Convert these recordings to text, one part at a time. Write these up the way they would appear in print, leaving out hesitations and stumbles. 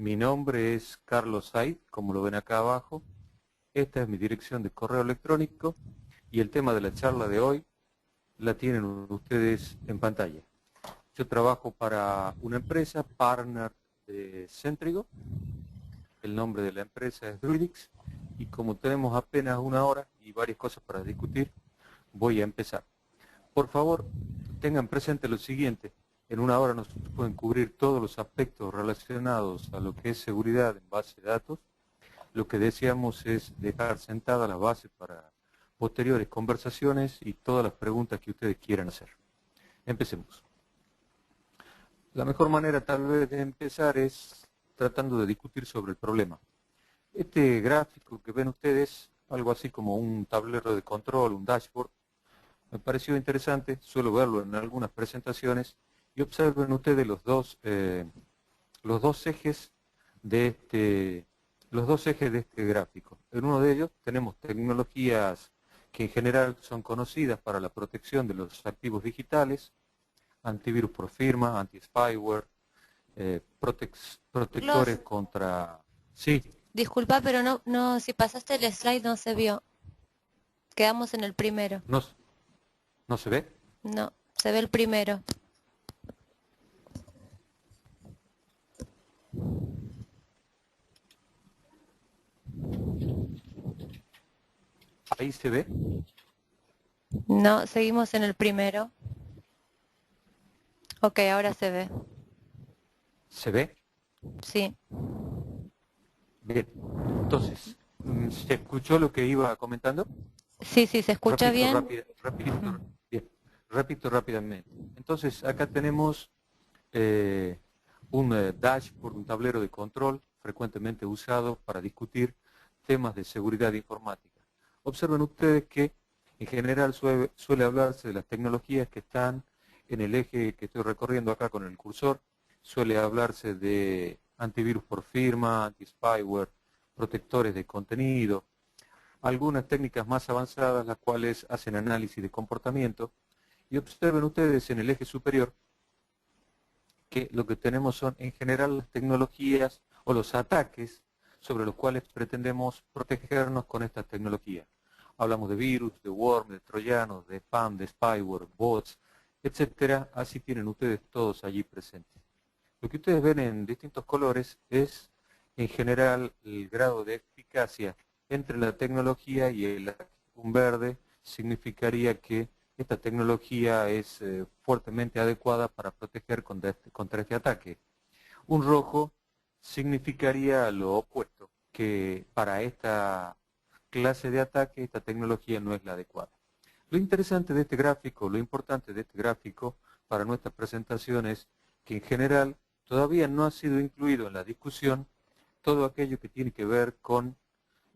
Mi nombre es Carlos Said, como lo ven acá abajo. Esta es mi dirección de correo electrónico y el tema de la charla de hoy la tienen ustedes en pantalla. Yo trabajo para una empresa, partner de Centrigo. El nombre de la empresa es Druidix y como tenemos apenas una hora y varias cosas para discutir, voy a empezar. Por favor, tengan presente lo siguiente. En una hora nos pueden cubrir todos los aspectos relacionados a lo que es seguridad en base de datos. Lo que deseamos es dejar sentada la base para posteriores conversaciones y todas las preguntas que ustedes quieran hacer. Empecemos. La mejor manera tal vez de empezar es tratando de discutir sobre el problema. Este gráfico que ven ustedes, algo así como un tablero de control, un dashboard, me pareció interesante, suelo verlo en algunas presentaciones, y observen ustedes los dos ejes de este gráfico. En uno de ellos tenemos tecnologías que en general son conocidas para la protección de los activos digitales, antivirus por firma, anti-spyware, protectores Carlos, contra... Sí, disculpa, pero si pasaste el slide no se vio. Quedamos en el primero. no, ¿no se ve? No, se ve el primero. Ahí se ve. No, seguimos en el primero. Ok, ahora se ve. ¿Se ve? Sí. Bien. Entonces, ¿se escuchó lo que iba comentando? Sí, se escucha Repito, bien. bien, repito rápidamente. Entonces, acá tenemos un dashboard, un tablero de control frecuentemente usado para discutir temas de seguridad informática. Observen ustedes que en general suele hablarse de las tecnologías que están en el eje que estoy recorriendo acá con el cursor. Suele hablarse de antivirus por firma, anti-spyware, protectores de contenido, algunas técnicas más avanzadas, las cuales hacen análisis de comportamiento. Y observen ustedes en el eje superior que lo que tenemos son en general las tecnologías o los ataques sobre los cuales pretendemos protegernos con estas tecnologías. Hablamos de virus, de worm, de troyanos, de spam, de spyware, bots, etcétera. Así tienen ustedes todos allí presentes. Lo que ustedes ven en distintos colores es en general el grado de eficacia entre la tecnología y un verde significaría que esta tecnología es fuertemente adecuada para proteger contra este ataque. Un rojo significaría lo opuesto, que para esta clase de ataque esta tecnología no es la adecuada. Lo interesante de este gráfico, lo importante de este gráfico para nuestra presentación es que en general todavía no ha sido incluido en la discusión todo aquello que tiene que ver con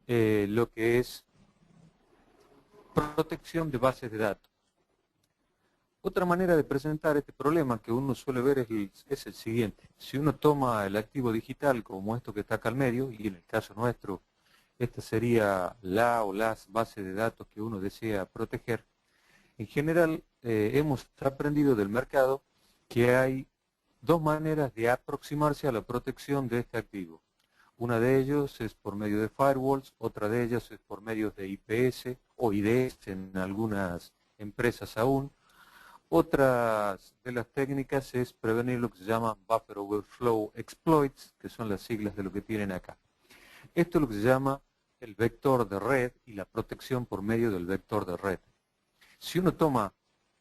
lo que es protección de bases de datos. Otra manera de presentar este problema que uno suele ver es el siguiente. Si uno toma el activo digital como esto que está acá al medio, y en el caso nuestro, esta sería la o las bases de datos que uno desea proteger, en general hemos aprendido del mercado que hay dos maneras de aproximarse a la protección de este activo. Una de ellos es por medio de firewalls, otra de ellas es por medio de IPS o IDS en algunas empresas aún. Otra de las técnicas es prevenir lo que se llama Buffer Overflow Exploits, que son las siglas de lo que tienen acá. Esto es lo que se llama el vector de red y la protección por medio del vector de red. Si uno toma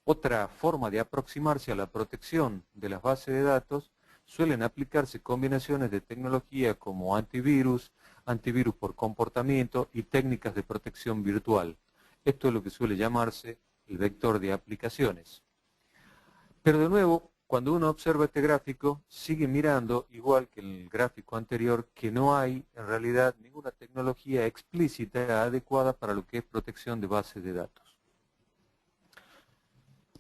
otra forma de aproximarse a la protección de las bases de datos, suelen aplicarse combinaciones de tecnología como antivirus, antivirus por comportamiento y técnicas de protección virtual. Esto es lo que suele llamarse el vector de aplicaciones. Pero de nuevo, cuando uno observa este gráfico, sigue mirando, igual que en el gráfico anterior, que no hay en realidad ninguna tecnología explícita adecuada para lo que es protección de bases de datos.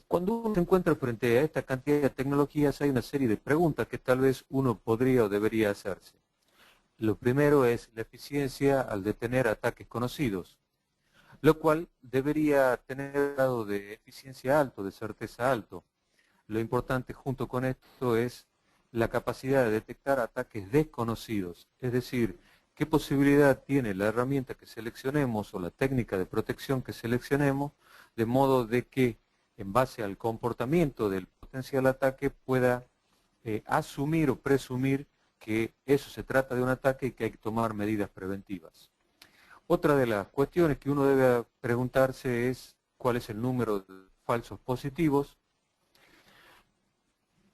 Cuando uno se encuentra frente a esta cantidad de tecnologías, hay una serie de preguntas que tal vez uno podría o debería hacerse. Lo primero es la eficiencia al detener ataques conocidos, lo cual debería tener un grado de eficiencia alto, de certeza alto. Lo importante junto con esto es la capacidad de detectar ataques desconocidos, es decir, qué posibilidad tiene la herramienta que seleccionemos o la técnica de protección que seleccionemos, de modo de que en base al comportamiento del potencial ataque pueda asumir o presumir que eso se trata de un ataque y que hay que tomar medidas preventivas. Otra de las cuestiones que uno debe preguntarse es cuál es el número de falsos positivos,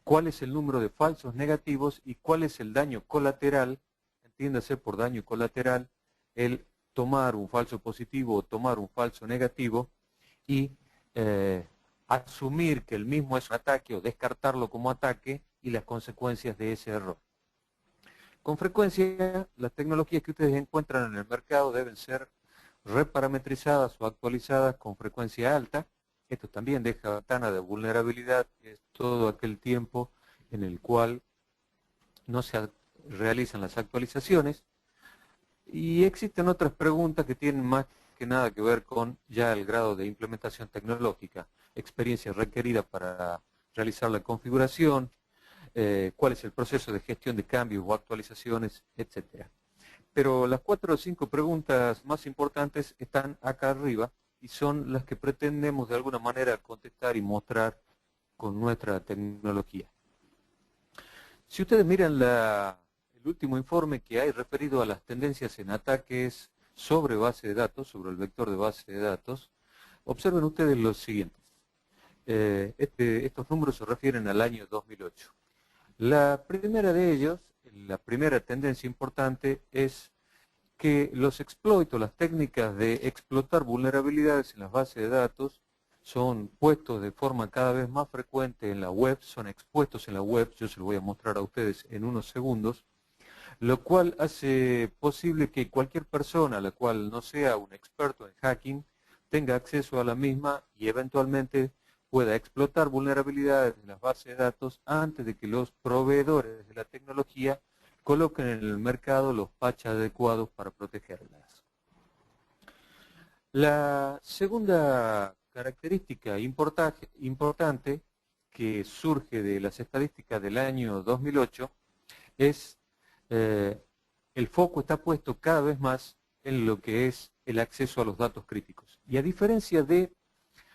cuál es el número de falsos negativos y cuál es el daño colateral, entiéndase por daño colateral, el tomar un falso positivo o tomar un falso negativo y asumir que el mismo es un ataque o descartarlo como ataque y las consecuencias de ese error. Con frecuencia, las tecnologías que ustedes encuentran en el mercado deben ser reparametrizadas o actualizadas con frecuencia alta. Esto también deja ventana de vulnerabilidad, que es todo aquel tiempo en el cual no se realizan las actualizaciones. Y existen otras preguntas que tienen más que nada que ver con ya el grado de implementación tecnológica, experiencia requerida para realizar la configuración, cuál es el proceso de gestión de cambios o actualizaciones, etc. Pero las 4 o 5 preguntas más importantes están acá arriba y son las que pretendemos de alguna manera contestar y mostrar con nuestra tecnología. Si ustedes miran el último informe que hay referido a las tendencias en ataques sobre base de datos, sobre el vector de base de datos, observen ustedes lo siguiente. Estos números se refieren al año 2008. La primera de ellos, la primera tendencia importante es que los exploits, las técnicas de explotar vulnerabilidades en las bases de datos son puestos de forma cada vez más frecuente en la web, son expuestos en la web, yo se lo voy a mostrar a ustedes en unos segundos, lo cual hace posible que cualquier persona, la cual no sea un experto en hacking, tenga acceso a la misma y eventualmente pueda explotar vulnerabilidades en las bases de datos antes de que los proveedores de la tecnología coloquen en el mercado los patches adecuados para protegerlas. La segunda característica importante que surge de las estadísticas del año 2008 es el foco está puesto cada vez más en lo que es el acceso a los datos críticos. Y a diferencia de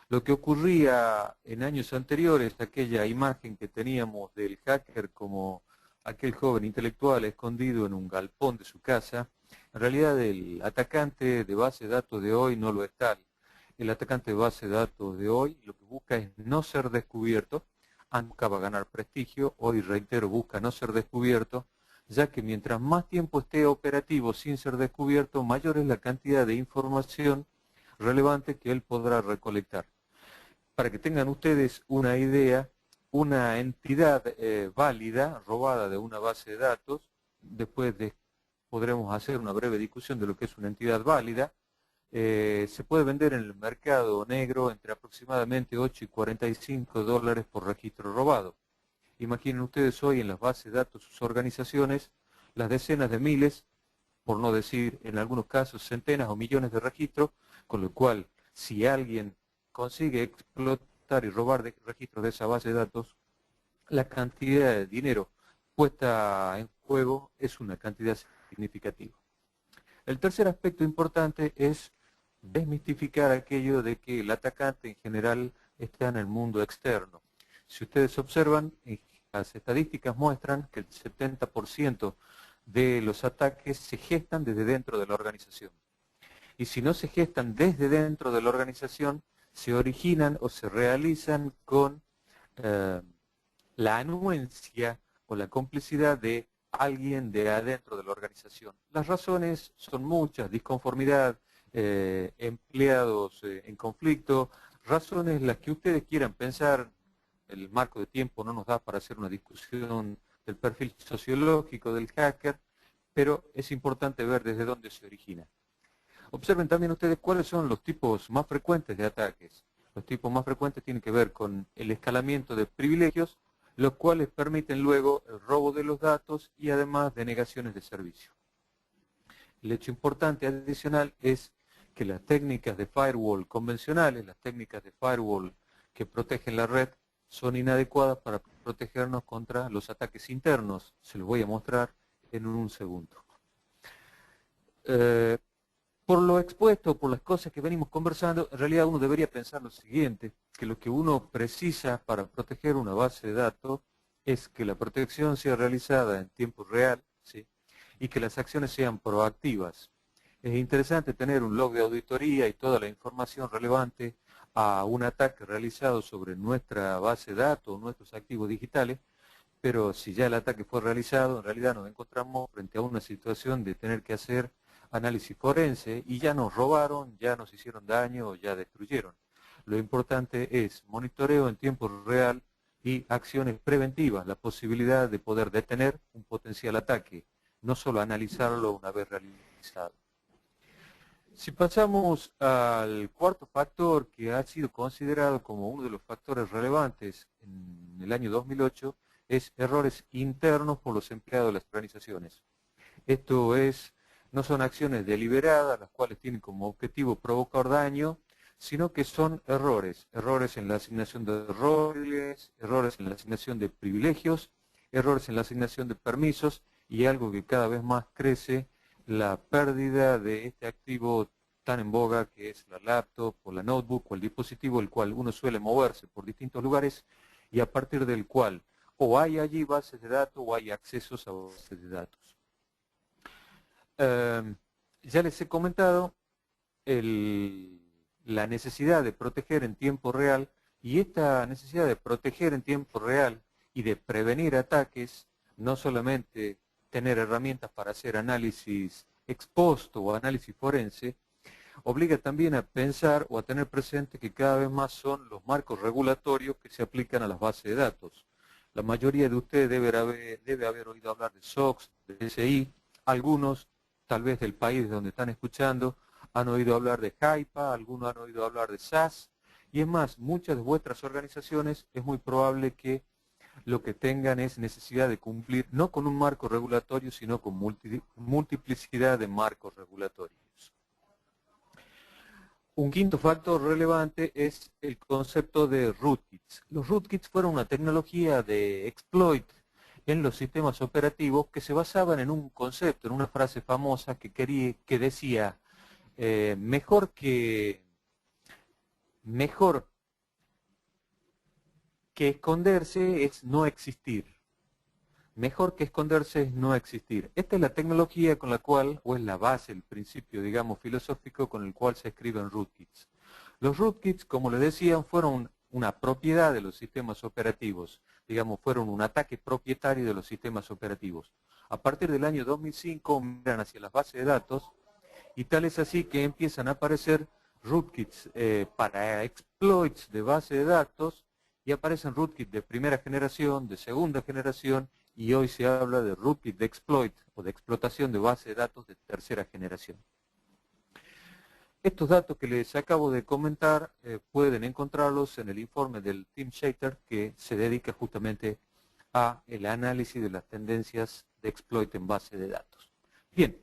lo que ocurría en años anteriores, aquella imagen que teníamos del hacker como aquel joven intelectual escondido en un galpón de su casa, en realidad el atacante de base de datos de hoy no lo es tal. El atacante de base de datos de hoy lo que busca es no ser descubierto, antes buscaba ganar prestigio, hoy reitero, busca no ser descubierto, ya que mientras más tiempo esté operativo sin ser descubierto, mayor es la cantidad de información relevante que él podrá recolectar. Para que tengan ustedes una idea, una entidad válida, robada de una base de datos, después podremos hacer una breve discusión de lo que es una entidad válida, se puede vender en el mercado negro entre aproximadamente 8 y 45 dólares por registro robado. Imaginen ustedes hoy en las bases de datos sus organizaciones, las decenas de miles, por no decir en algunos casos centenas o millones de registros, con lo cual si alguien consigue explotar y robar registros de esa base de datos, la cantidad de dinero puesta en juego es una cantidad significativa. El tercer aspecto importante es desmistificar aquello de que el atacante en general está en el mundo externo. Si ustedes observan, las estadísticas muestran que el 70% de los ataques se gestan desde dentro de la organización. Y si no se gestan desde dentro de la organización, se originan o se realizan con la anuencia o la complicidad de alguien de adentro de la organización. Las razones son muchas: disconformidad, empleados en conflicto, razones las que ustedes quieran pensar. El marco de tiempo no nos da para hacer una discusión del perfil sociológico del hacker, pero es importante ver desde dónde se origina. Observen también ustedes cuáles son los tipos más frecuentes de ataques. Los tipos más frecuentes tienen que ver con el escalamiento de privilegios, los cuales permiten luego el robo de los datos y además denegaciones de servicio. El hecho importante adicional es que las técnicas de firewall convencionales, las técnicas de firewall que protegen la red, son inadecuadas para protegernos contra los ataques internos. Se los voy a mostrar en un segundo. Por lo expuesto, por las cosas que venimos conversando, en realidad uno debería pensar lo siguiente, que lo que uno precisa para proteger una base de datos es que la protección sea realizada en tiempo real, ¿sí? Y que las acciones sean proactivas. Es interesante tener un log de auditoría y toda la información relevante a un ataque realizado sobre nuestra base de datos, nuestros activos digitales, pero si ya el ataque fue realizado, en realidad nos encontramos frente a una situación de tener que hacer análisis forense y ya nos robaron, ya nos hicieron daño o ya destruyeron. Lo importante es monitoreo en tiempo real y acciones preventivas, la posibilidad de poder detener un potencial ataque, no solo analizarlo una vez realizado. Si pasamos al cuarto factor que ha sido considerado como uno de los factores relevantes en el año 2008, es errores internos por los empleados de las organizaciones. Esto es, no son acciones deliberadas, las cuales tienen como objetivo provocar daño, sino que son errores. Errores en la asignación de roles, errores en la asignación de privilegios, errores en la asignación de permisos y algo que cada vez más crece, la pérdida de este activo tan en boga que es la laptop o la notebook o el dispositivo el cual uno suele moverse por distintos lugares y a partir del cual o hay allí bases de datos o hay accesos a bases de datos. Ya les he comentado la necesidad de proteger en tiempo real y esta necesidad de proteger en tiempo real y de prevenir ataques, no solamente tener herramientas para hacer análisis ex post o análisis forense, obliga también a pensar o a tener presente que cada vez más son los marcos regulatorios que se aplican a las bases de datos. La mayoría de ustedes debe haber oído hablar de SOX, de SI, algunos tal vez del país donde están escuchando han oído hablar de HIPAA, algunos han oído hablar de SAS, y es más, muchas de vuestras organizaciones es muy probable que lo que tengan es necesidad de cumplir no con un marco regulatorio, sino con multiplicidad de marcos regulatorios. Un quinto factor relevante es el concepto de rootkits. Los rootkits fueron una tecnología de exploit en los sistemas operativos que se basaban en un concepto, en una frase famosa que decía mejor que esconderse es no existir. Mejor que esconderse es no existir. Esta es la tecnología con la cual, o es la base, el principio, digamos, filosófico con el cual se escriben rootkits. Los rootkits, como les decía, fueron una propiedad de los sistemas operativos. Digamos, fueron un ataque propietario de los sistemas operativos. A partir del año 2005 miran hacia las bases de datos y tal es así que empiezan a aparecer rootkits para exploits de base de datos y aparecen rootkits de primera generación, de segunda generación y hoy se habla de rootkit de exploit o de explotación de base de datos de tercera generación. Estos datos que les acabo de comentar pueden encontrarlos en el informe del Team Shater que se dedica justamente a el análisis de las tendencias de exploit en base de datos. Bien,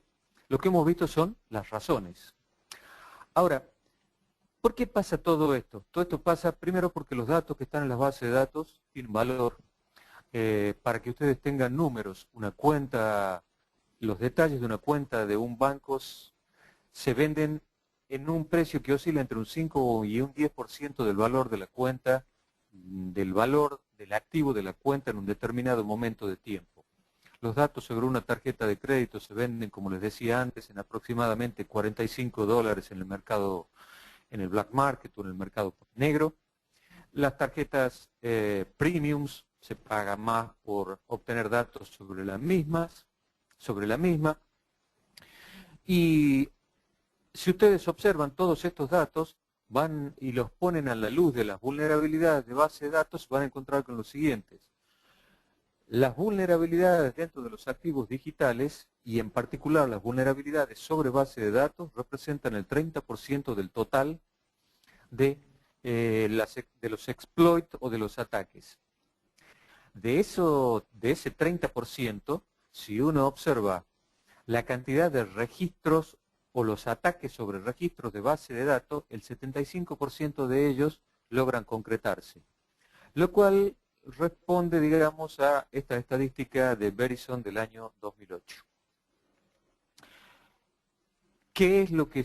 lo que hemos visto son las razones. Ahora, ¿por qué pasa todo esto? Todo esto pasa primero porque los datos que están en las bases de datos tienen valor. Para que ustedes tengan números, una cuenta, los detalles de una cuenta de un banco se venden en un precio que oscila entre un 5 y un 10% del valor de la cuenta, del valor del activo de la cuenta en un determinado momento de tiempo. Los datos sobre una tarjeta de crédito se venden, como les decía antes, en aproximadamente $45 en el mercado, en el black market o en el mercado negro. Las tarjetas premiums se paga más por obtener datos sobre la misma. Y si ustedes observan todos estos datos, van y los ponen a la luz de las vulnerabilidades de base de datos, van a encontrar con los siguientes. Las vulnerabilidades dentro de los activos digitales, y en particular las vulnerabilidades sobre base de datos, representan el 30% del total de los exploits o de los ataques. De ese 30%, si uno observa la cantidad de registros o los ataques sobre registros de base de datos, el 75% de ellos logran concretarse. lo cual responde, digamos, a esta estadística de Verizon del año 2008. ¿Qué es lo que